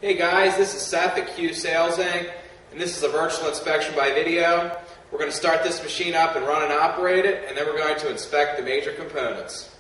Hey guys, this is Seth at Q Sales Inc. and this is a virtual inspection by video. We're going to start this machine up and run and operate it, and then we're going to inspect the major components.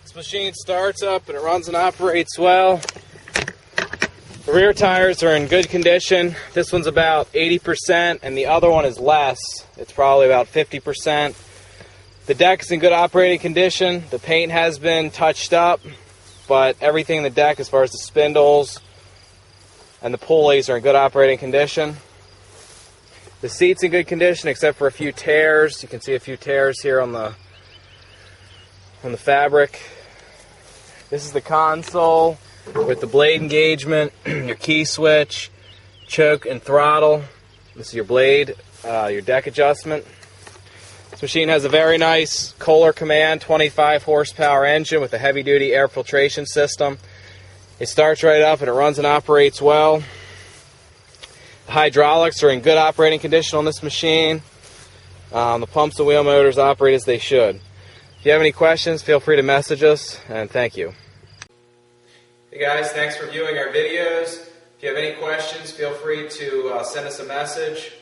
This machine starts up and it runs and operates well. The rear tires are in good condition. This one's about 80% and the other one is less. It's probably about 50%. The deck is in good operating condition. The paint has been touched up, but everything in the deck as far as the spindles and the pulleys are in good operating condition. The seat's in good condition except for a few tears. You can see a few tears here on the fabric. This is the console with the blade engagement, your key switch, choke and throttle. This is your blade, your deck adjustment. This machine has a very nice Kohler Command 25 horsepower engine with a heavy duty air filtration system. It starts right up and it runs and operates well. The hydraulics are in good operating condition on this machine. The pumps and wheel motors operate as they should. If you have any questions, feel free to message us, and thank you. Hey guys, thanks for viewing our videos. If you have any questions, feel free to send us a message.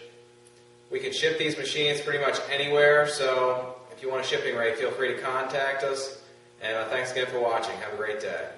We can ship these machines pretty much anywhere, so if you want a shipping rate, feel free to contact us. And thanks again for watching. Have a great day.